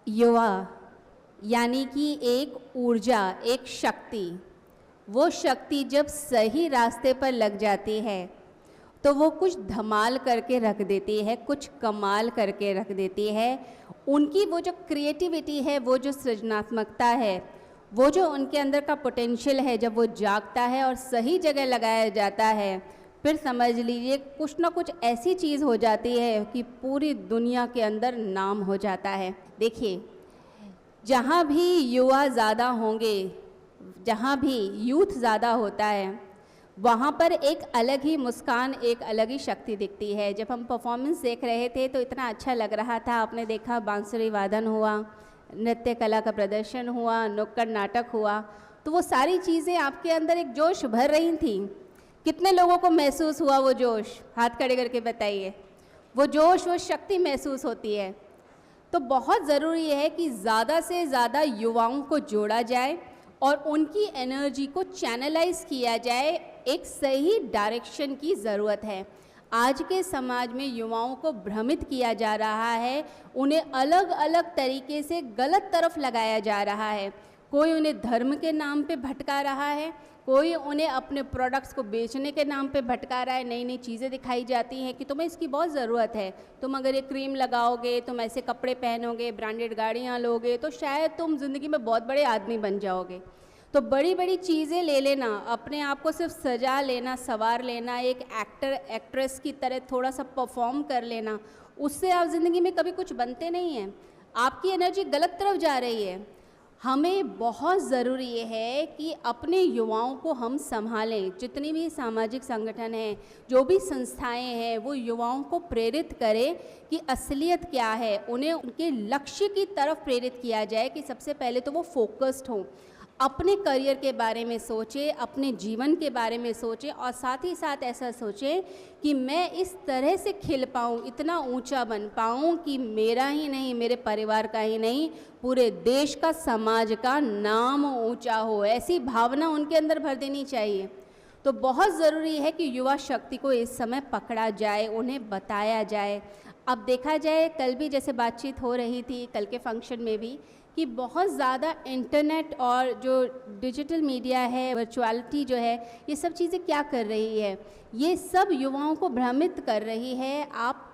युवा यानी कि एक ऊर्जा, एक शक्ति। वो शक्ति जब सही रास्ते पर लग जाती है तो वो कुछ धमाल करके रख देती है, कुछ कमाल करके रख देती है। उनकी वो जो क्रिएटिविटी है, वो जो सृजनात्मकता है, वो जो उनके अंदर का पोटेंशियल है, जब वो जागता है और सही जगह लगाया जाता है, फिर समझ लीजिए कुछ ना कुछ ऐसी चीज़ हो जाती है कि पूरी दुनिया के अंदर नाम हो जाता है। देखिए, जहाँ भी युवा ज़्यादा होंगे, जहाँ भी यूथ ज़्यादा होता है, वहाँ पर एक अलग ही मुस्कान, एक अलग ही शक्ति दिखती है। जब हम परफॉर्मेंस देख रहे थे तो इतना अच्छा लग रहा था। आपने देखा बांसुरी वादन हुआ, नृत्य कला का प्रदर्शन हुआ, नुक्कड़ नाटक हुआ, तो वो सारी चीज़ें आपके अंदर एक जोश भर रही थी। कितने लोगों को महसूस हुआ वो जोश? हाथ खड़े करके बताइए। वो जोश, वो शक्ति महसूस होती है। तो बहुत ज़रूरी है कि ज़्यादा से ज़्यादा युवाओं को जोड़ा जाए और उनकी एनर्जी को चैनलाइज किया जाए। एक सही डायरेक्शन की ज़रूरत है। आज के समाज में युवाओं को भ्रमित किया जा रहा है, उन्हें अलग अलग तरीके से गलत तरफ लगाया जा रहा है। कोई उन्हें धर्म के नाम पे भटका रहा है, कोई उन्हें अपने प्रोडक्ट्स को बेचने के नाम पे भटका रहा है। नई नई चीज़ें दिखाई जाती हैं कि तुम्हें इसकी बहुत ज़रूरत है, तुम अगर ये क्रीम लगाओगे, तुम ऐसे कपड़े पहनोगे, ब्रांडेड गाड़ियाँ लोगे, तो शायद तुम ज़िंदगी में बहुत बड़े आदमी बन जाओगे। तो बड़ी बड़ी चीज़ें ले लेना, अपने आप को सिर्फ सजा लेना, संवार लेना, एक एक्टर एक्ट्रेस की तरह थोड़ा सा परफॉर्म कर लेना, उससे आप ज़िंदगी में कभी कुछ बनते नहीं हैं। आपकी एनर्जी गलत तरफ जा रही है। हमें बहुत ज़रूरी ये है कि अपने युवाओं को हम संभालें। जितनी भी सामाजिक संगठन हैं, जो भी संस्थाएं हैं, वो युवाओं को प्रेरित करें कि असलियत क्या है। उन्हें उनके लक्ष्य की तरफ प्रेरित किया जाए कि सबसे पहले तो वो फोकस्ड हों, अपने करियर के बारे में सोचें, अपने जीवन के बारे में सोचें और साथ ही साथ ऐसा सोचें कि मैं इस तरह से खिल पाऊँ, इतना ऊंचा बन पाऊँ कि मेरा ही नहीं, मेरे परिवार का ही नहीं, पूरे देश का, समाज का नाम ऊंचा हो। ऐसी भावना उनके अंदर भर देनी चाहिए। तो बहुत ज़रूरी है कि युवा शक्ति को इस समय पकड़ा जाए, उन्हें बताया जाए। अब देखा जाए, कल भी जैसे बातचीत हो रही थी, कल के फंक्शन में भी, कि बहुत ज़्यादा इंटरनेट और जो डिजिटल मीडिया है, वर्चुअलिटी जो है, ये सब चीज़ें क्या कर रही है, ये सब युवाओं को भ्रमित कर रही है। आप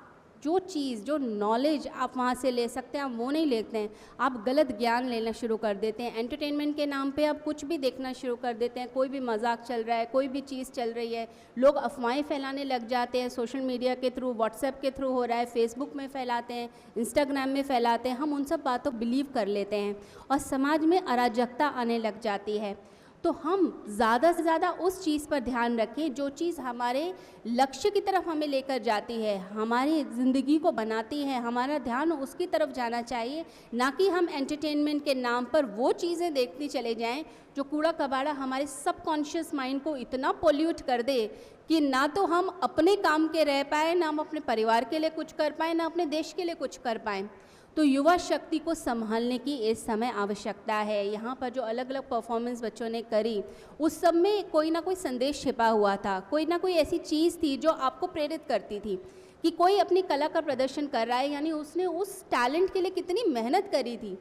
जो चीज़, जो नॉलेज आप वहाँ से ले सकते हैं, आप वो नहीं लेते हैं। आप गलत ज्ञान लेना शुरू कर देते हैं। एंटरटेनमेंट के नाम पे आप कुछ भी देखना शुरू कर देते हैं। कोई भी मजाक चल रहा है, कोई भी चीज़ चल रही है, लोग अफवाहें फैलाने लग जाते हैं। सोशल मीडिया के थ्रू, व्हाट्सएप के थ्रू हो रहा है, फेसबुक में फैलाते हैं, इंस्टाग्राम में फैलाते हैं। हम उन सब बातों बिलीव कर लेते हैं और समाज में अराजकता आने लग जाती है। तो हम ज़्यादा से ज़्यादा उस चीज़ पर ध्यान रखें जो चीज़ हमारे लक्ष्य की तरफ हमें लेकर जाती है, हमारी ज़िंदगी को बनाती है। हमारा ध्यान उसकी तरफ जाना चाहिए, ना कि हम एंटरटेनमेंट के नाम पर वो चीज़ें देखते चले जाएं जो कूड़ा कबाड़ा हमारे सबकॉन्शियस माइंड को इतना पोल्यूट कर दे कि ना तो हम अपने काम के रह पाए, ना हम अपने परिवार के लिए कुछ कर पाएँ, ना अपने देश के लिए कुछ कर पाएँ। तो युवा शक्ति को संभालने की इस समय आवश्यकता है। यहाँ पर जो अलग अलग परफॉर्मेंस बच्चों ने करी, उस सब में कोई ना कोई संदेश छिपा हुआ था, कोई ना कोई ऐसी चीज़ थी जो आपको प्रेरित करती थी कि कोई अपनी कला का प्रदर्शन कर रहा है, यानी उसने उस टैलेंट के लिए कितनी मेहनत करी थी।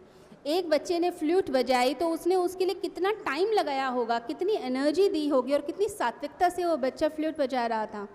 एक बच्चे ने फ्लूट बजाई तो उसने उसके लिए कितना टाइम लगाया होगा, कितनी एनर्जी दी होगी और कितनी सात्विकता से वो बच्चा फ्लूट बजा रहा था।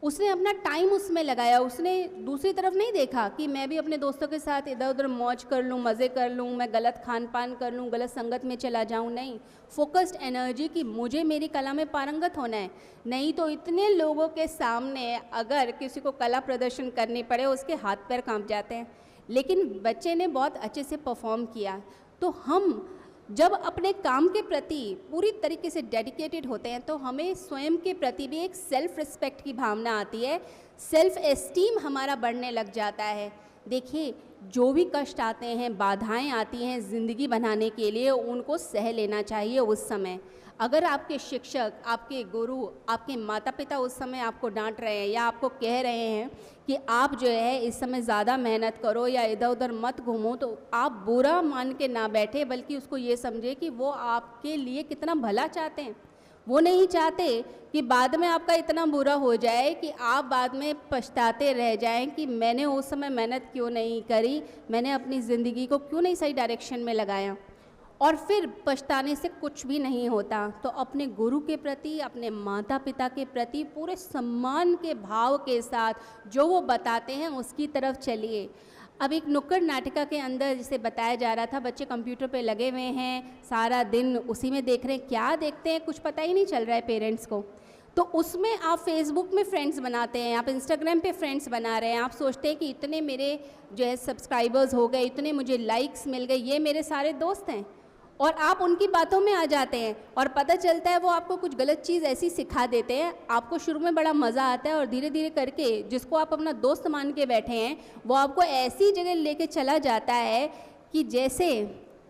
उसने अपना टाइम उसमें लगाया। उसने दूसरी तरफ नहीं देखा कि मैं भी अपने दोस्तों के साथ इधर उधर मौज कर लूँ, मज़े कर लूँ, मैं गलत खान पान कर लूँ, गलत संगत में चला जाऊँ। नहीं, फोकस्ड एनर्जी कि मुझे मेरी कला में पारंगत होना है। नहीं तो इतने लोगों के सामने अगर किसी को कला प्रदर्शन करनी पड़े, उसके हाथ पैर कांप जाते हैं। लेकिन बच्चे ने बहुत अच्छे से परफॉर्म किया। तो हम जब अपने काम के प्रति पूरी तरीके से डेडिकेटेड होते हैं तो हमें स्वयं के प्रति भी एक सेल्फ रिस्पेक्ट की भावना आती है, सेल्फ एस्टीम हमारा बढ़ने लग जाता है। देखिए, जो भी कष्ट आते हैं, बाधाएं आती हैं ज़िंदगी बनाने के लिए, उनको सह लेना चाहिए उस समय। अगर आपके शिक्षक, आपके गुरु, आपके माता पिता उस समय आपको डांट रहे हैं या आपको कह रहे हैं कि आप जो है इस समय ज़्यादा मेहनत करो या इधर उधर मत घूमो, तो आप बुरा मान के ना बैठे, बल्कि उसको ये समझे कि वो आपके लिए कितना भला चाहते हैं। वो नहीं चाहते कि बाद में आपका इतना बुरा हो जाए कि आप बाद में पछताते रह जाएं कि मैंने उस समय मेहनत क्यों नहीं करी, मैंने अपनी ज़िंदगी को क्यों नहीं सही डायरेक्शन में लगाया, और फिर पछताने से कुछ भी नहीं होता। तो अपने गुरु के प्रति, अपने माता पिता के प्रति पूरे सम्मान के भाव के साथ जो वो बताते हैं उसकी तरफ चलिए। अब एक नुक्कड़ नाटिका के अंदर जिसे बताया जा रहा था, बच्चे कंप्यूटर पे लगे हुए हैं, सारा दिन उसी में देख रहे हैं, क्या देखते हैं कुछ पता ही नहीं चल रहा है पेरेंट्स को। तो उसमें आप फेसबुक में फ्रेंड्स बनाते हैं, आप इंस्टाग्राम पे फ्रेंड्स बना रहे हैं, आप सोचते हैं कि इतने मेरे जो है सब्सक्राइबर्स हो गए, इतने मुझे लाइक्स मिल गए, ये मेरे सारे दोस्त हैं, और आप उनकी बातों में आ जाते हैं और पता चलता है वो आपको कुछ गलत चीज़ ऐसी सिखा देते हैं। आपको शुरू में बड़ा मज़ा आता है और धीरे धीरे करके जिसको आप अपना दोस्त मान के बैठे हैं वो आपको ऐसी जगह लेके चला जाता है कि जैसे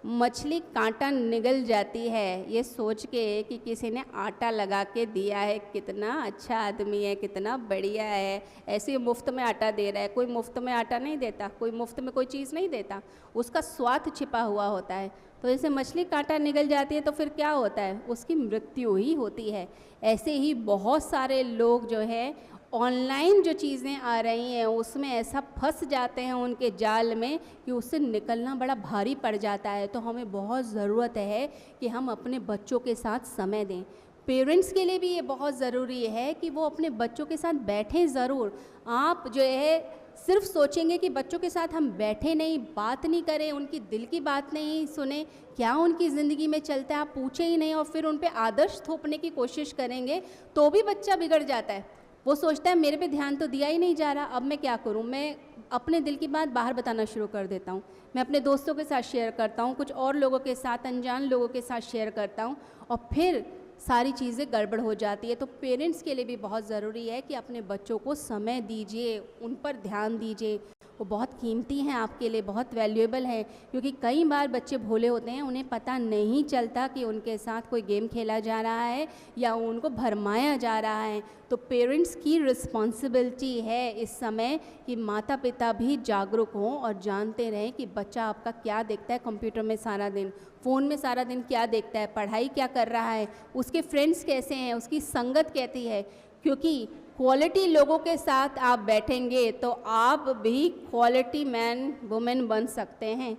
मछली कांटा निगल जाती है ये सोच के कि किसी ने आटा लगा के दिया है, कितना अच्छा आदमी है, कितना बढ़िया है, ऐसे मुफ्त में आटा दे रहा है। कोई मुफ्त में आटा नहीं देता, कोई मुफ्त में कोई चीज़ नहीं देता, उसका स्वार्थ छिपा हुआ होता है। तो जैसे मछली कांटा निगल जाती है तो फिर क्या होता है, उसकी मृत्यु ही होती है। ऐसे ही बहुत सारे लोग जो है ऑनलाइन जो चीज़ें आ रही हैं उसमें ऐसा फंस जाते हैं उनके जाल में कि उससे निकलना बड़ा भारी पड़ जाता है। तो हमें बहुत ज़रूरत है कि हम अपने बच्चों के साथ समय दें। पेरेंट्स के लिए भी ये बहुत ज़रूरी है कि वो अपने बच्चों के साथ बैठें ज़रूर। आप जो है सिर्फ सोचेंगे कि बच्चों के साथ हम बैठे नहीं, बात नहीं करें, उनकी दिल की बात नहीं सुने, क्या उनकी ज़िंदगी में चलता है आप पूछे ही नहीं, और फिर उन पे आदर्श थोपने की कोशिश करेंगे तो भी बच्चा बिगड़ जाता है। वो सोचता है मेरे पे ध्यान तो दिया ही नहीं जा रहा, अब मैं क्या करूं। मैं अपने दिल की बात बाहर बताना शुरू कर देता हूं, मैं अपने दोस्तों के साथ शेयर करता हूं, कुछ और लोगों के साथ, अनजान लोगों के साथ शेयर करता हूं, और फिर सारी चीज़ें गड़बड़ हो जाती है। तो पेरेंट्स के लिए भी बहुत ज़रूरी है कि अपने बच्चों को समय दीजिए, उन पर ध्यान दीजिए। वो बहुत कीमती हैं आपके लिए, बहुत वैल्यूएबल हैं, क्योंकि कई बार बच्चे भोले होते हैं, उन्हें पता नहीं चलता कि उनके साथ कोई गेम खेला जा रहा है या उनको भरमाया जा रहा है। तो पेरेंट्स की रिस्पॉन्सिबिलिटी है इस समय कि माता पिता भी जागरूक हों और जानते रहें कि बच्चा आपका क्या देखता है कंप्यूटर में सारा दिन, फ़ोन में सारा दिन क्या देखता है, पढ़ाई क्या कर रहा है, उसके फ्रेंड्स कैसे हैं, उसकी संगत कैसी है। क्योंकि क्वालिटी लोगों के साथ आप बैठेंगे तो आप भी क्वालिटी मैन वुमेन बन सकते हैं।